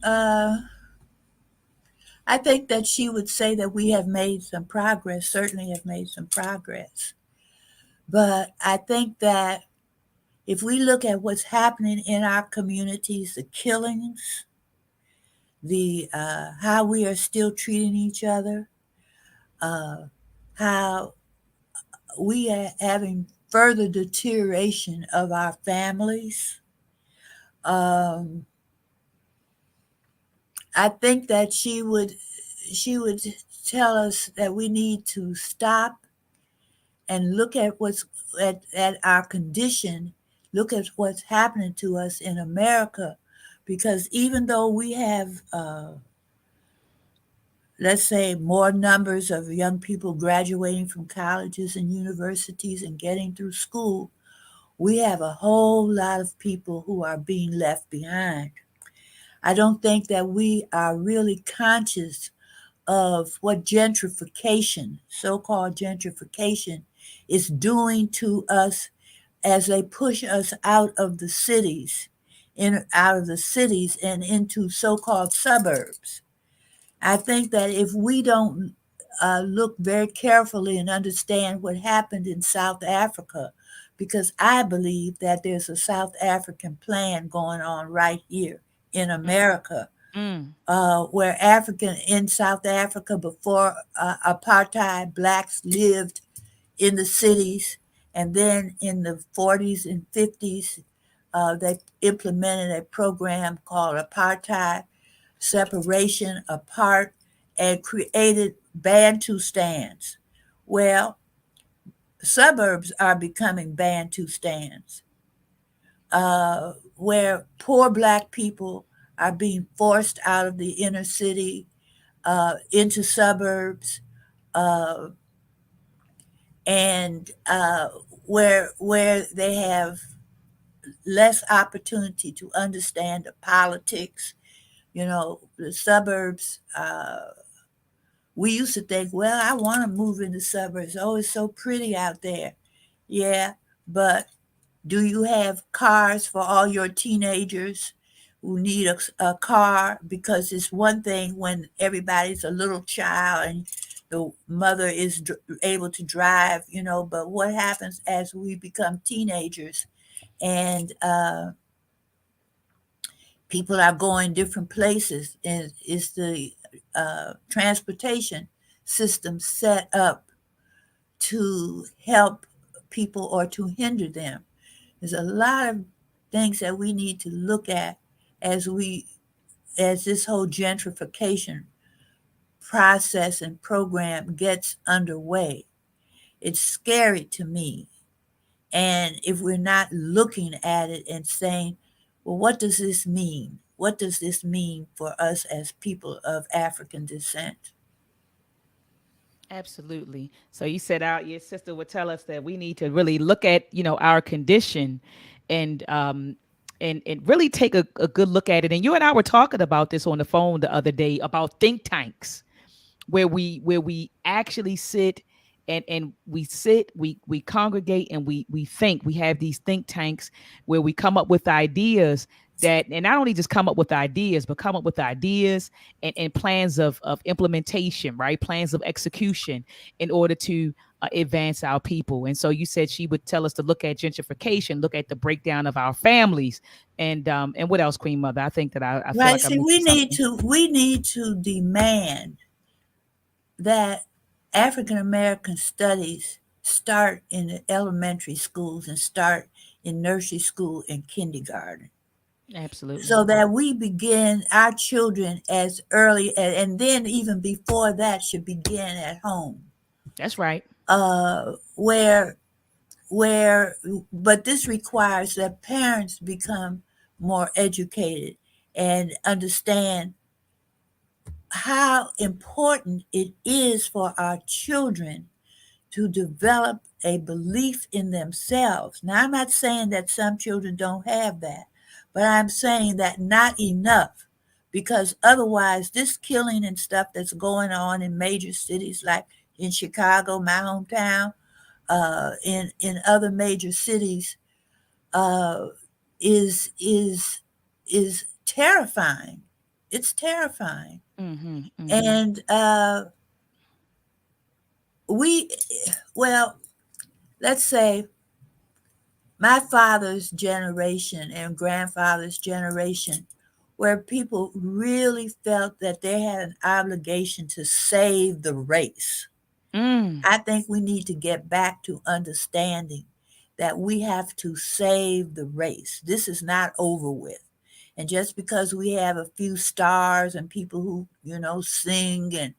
Speaker 3: she would say that we have made some progress, certainly have made some progress. But I think that if we look at what's happening in our communities, the killings, the how we are still treating each other, uh, how we are having further deterioration of our families, um, I think that she would tell us that we need to stop and look at at our condition, look at what's happening to us in America, because even though we have, let's say, more numbers of young people graduating from colleges and universities and getting through school, we have a whole lot of people who are being left behind. I don't think that we are really conscious of what gentrification, so called gentrification, is doing to us as they push us out of the cities and into so called suburbs. I think that if we don't look very carefully and understand what happened in South Africa, because I believe that there's a South African plan going on right here in America,
Speaker 2: Mm.
Speaker 3: where African in South Africa before apartheid, blacks lived in the cities, and then in the 40s and 50s, they implemented a program called apartheid, separation apart, and created Bantu stands. Well, suburbs are becoming Bantu stands, where poor black people are being forced out of the inner city into suburbs, uh, and where they have less opportunity to understand the politics. You know, the suburbs. We used to think, well, I want to move in the suburbs. Oh, it's so pretty out there. Yeah, but do you have cars for all your teenagers who need a car? Because it's one thing when everybody's a little child and the mother is able to drive, you know, but what happens as we become teenagers and people are going different places? And is the transportation system set up to help people or to hinder them? There's a lot of things that we need to look at as we as this whole gentrification process and program gets underway. It's scary to me. And if we're not looking at it and saying, well, what does this mean? What does this mean for us as people of African descent?
Speaker 2: Absolutely. So you said out your sister would tell us that we need to really look at, our condition and and really take a good look at it. And you and I were talking about this on the phone the other day about think tanks where we actually sit and we congregate and we think. We have these think tanks where we come up with ideas that, and not only just come up with ideas, but come up with ideas and plans of implementation, right? Plans of execution in order to advance our people. And so you said she would tell us to look at gentrification, look at the breakdown of our families, and what else, Queen Mother? I think that I feel
Speaker 3: Right.
Speaker 2: like I'm
Speaker 3: See,
Speaker 2: missing something.
Speaker 3: we need to demand that African American studies start in the elementary schools and start in nursery school and kindergarten,
Speaker 2: Absolutely.
Speaker 3: so that we begin our children as early and then even before that should begin at home,
Speaker 2: That's right.
Speaker 3: where where but this requires that parents become more educated and understand how important it is for our children to develop a belief in themselves. Now, I'm not saying that some children don't have that, but I'm saying that not enough, because otherwise, this killing and stuff that's going on in major cities like in Chicago, my hometown, in other major cities, uh, is terrifying. It's terrifying,
Speaker 2: Mhm. Mhm.
Speaker 3: and we, well, let's say my father's generation and grandfather's generation, where people really felt that they had an obligation to save the race.
Speaker 2: Mm.
Speaker 3: I think we need to get back to understanding that we have to save the race. This is not over with. And just because we have a few stars and people who, you know, sing and,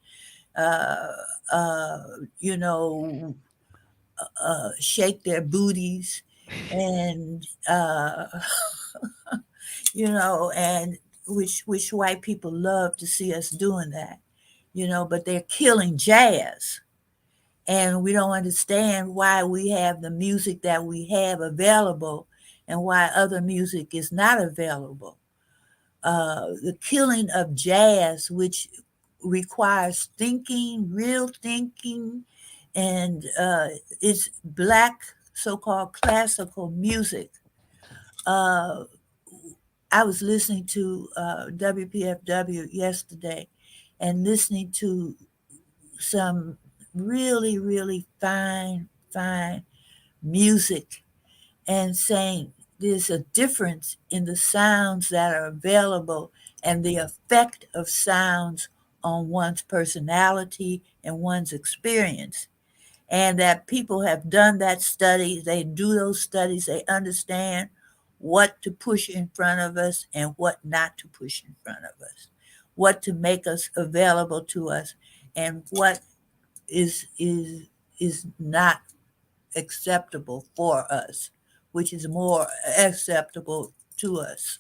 Speaker 3: uh, uh, you know, shake their booties and you know, and which white people love to see us doing that, you know, but they're killing jazz, and we don't understand why we have the music that we have available and why other music is not available. The killing of jazz, which requires thinking, real thinking, and it's black so-called classical music. Uh, I was listening to WPFW yesterday and listening to some really, really fine music and saying there's a difference in the sounds that are available and the effect of sounds on one's personality and one's experience. And that people have done that study, they do those studies, they understand what to push in front of us and what not to push in front of us, what to make us available to us, and what is not acceptable for us, which is more acceptable to us.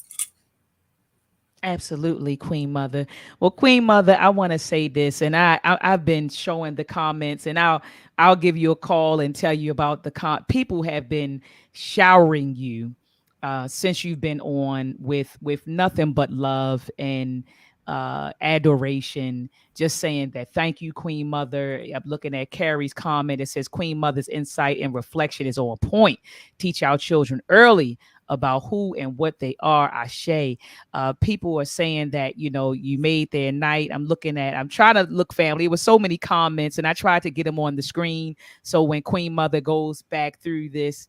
Speaker 2: Absolutely, Queen Mother. Well, Queen Mother, I want to say this, and I've been showing the comments, and I'll give you a call and tell you about people have been showering you since you've been on with nothing but love and adoration. Just saying that thank you, Queen Mother. I'm looking at Carrie's comment. It says Queen Mother's insight and reflection is on point. Teach our children early about who and what they are. Ashe. People are saying that you made their night. I'm trying to look, family. It was so many comments, and I tried to get them on the screen so when Queen Mother goes back through this,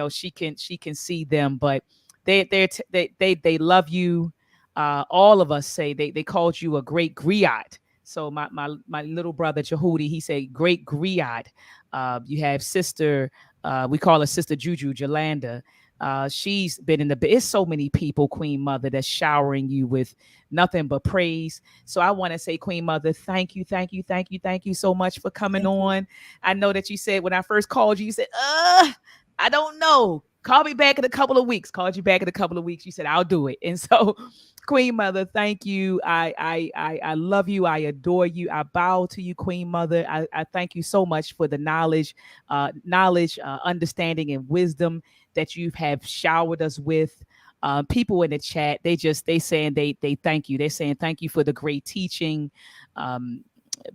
Speaker 2: she can see them. But they love you. All of us say they called you a great griot. So my little brother Jehudi, he said great griot. You have sister, we call her Sister Juju Jolanda. She's been in it's so many people, Queen Mother, that's showering you with nothing but praise. So I want to say, Queen Mother, thank you, thank you, thank you, thank you so much for coming
Speaker 3: Thank you.
Speaker 2: on. I know that you said when I first called you, you said, I don't know. Call me back in a couple of weeks. Called you back in a couple of weeks. You said, I'll do it. And so, Queen Mother, thank you. I love you. I adore you. I bow to you, Queen Mother. I thank you so much for the understanding, and wisdom that you have showered us with. People in the chat, they saying they thank you. They're saying thank you for the great teaching.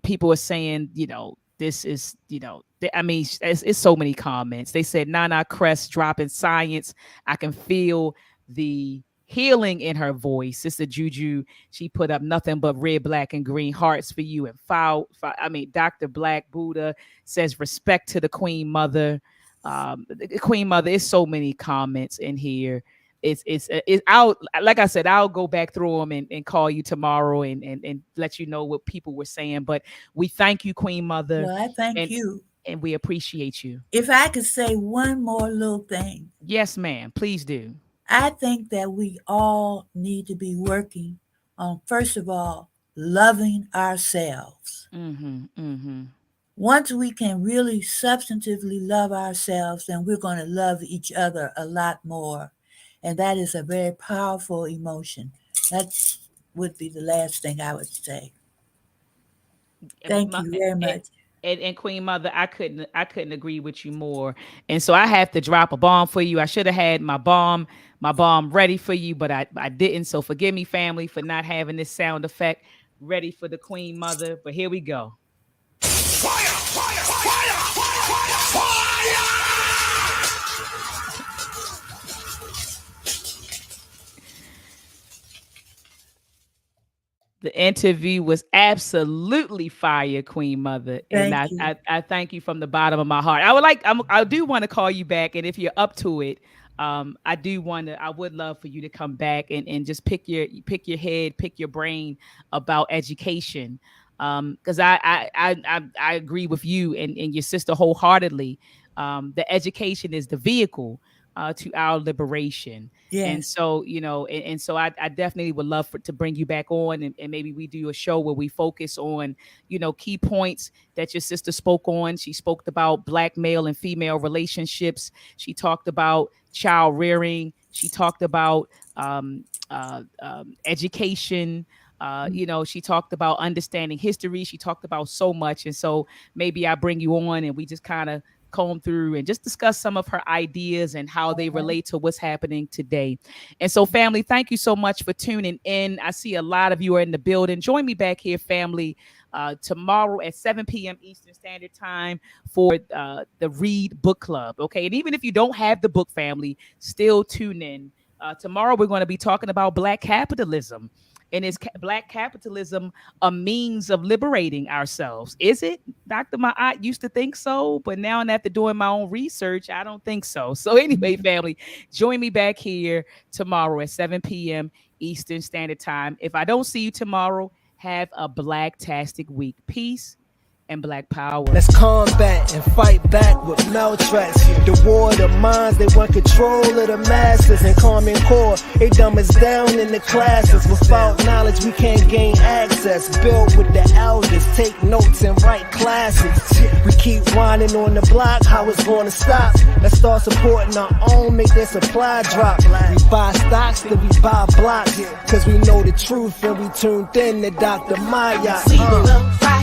Speaker 2: People are saying, this is, I mean, it's so many comments. They said Nana Cress dropping science. I can feel the healing in her voice. Sister Juju, she put up nothing but red, black, and green hearts for you. And Dr. Black Buddha says respect to the Queen Mother. The Queen Mother, it's so many comments in here. It's out. Like I said, I'll go back through them and call you tomorrow and let you know what people were saying. But we thank you, Queen Mother,
Speaker 3: Well, I thank
Speaker 2: and
Speaker 3: you.
Speaker 2: and we appreciate you.
Speaker 3: If I could say one more little thing,
Speaker 2: Yes, ma'am. Please do.
Speaker 3: I think that we all need to be working on, first of all, loving ourselves.
Speaker 2: Mm-hmm. Mm-hmm.
Speaker 3: Once we can really substantively love ourselves, then we're going to love each other a lot more. And that is a very powerful emotion. That would be the last thing I would say.
Speaker 2: And,
Speaker 3: Thank you very much.
Speaker 2: and Queen Mother, I couldn't agree with you more. And so I have to drop a bomb for you. I should have had my bomb ready for you, but I didn't. So forgive me, family, for not having this sound effect ready for the Queen Mother. But here we go. The interview was absolutely fire, Queen Mother, and
Speaker 3: Thank
Speaker 2: I,
Speaker 3: you.
Speaker 2: I I thank you from the bottom of my heart. I do want to call you back, and if you're up to it, I would love for you to come back and just pick your head, pick your brain about education, because I agree with you and your sister wholeheartedly. The education is the vehicle to our liberation. And
Speaker 3: Yes.
Speaker 2: so, and so I definitely would love to bring you back on, and maybe we do a show where we focus on, key points that your sister spoke on. She spoke about black male and female relationships. She talked about child rearing. She talked about education. She talked about understanding history. She talked about so much. And so maybe I bring you on and we just kind of comb through and just discuss some of her ideas and how they
Speaker 3: Okay.
Speaker 2: relate to what's happening today. And so, family, thank you so much for tuning in. I see a lot of you are in the building. Join me back here, family, tomorrow at 7 p.m. Eastern Standard Time for the Read Book Club. Okay. And even if you don't have the book, family, still tune in. Tomorrow, we're going to be talking about Black capitalism. And is Black capitalism a means of liberating ourselves? Is it? Dr. Maat used to think so, but now after doing my own research, I don't think so. So anyway, family, join me back here tomorrow at 7 p.m. Eastern Standard Time. If I don't see you tomorrow, have a blacktastic week. Peace and Black power.
Speaker 1: Let's combat and fight back with maltracks. The war of the minds, they want control of the masses. And Common Core, they dumb us down in the classes. Without knowledge, we can't gain access. Build with the elders, take notes and write classes. We keep whining on the block, how it's gonna stop? Let's start supporting our own, make their supply drop. We buy stocks, then we buy blocks. Cause we know the truth and we tuned in to Dr. Maat.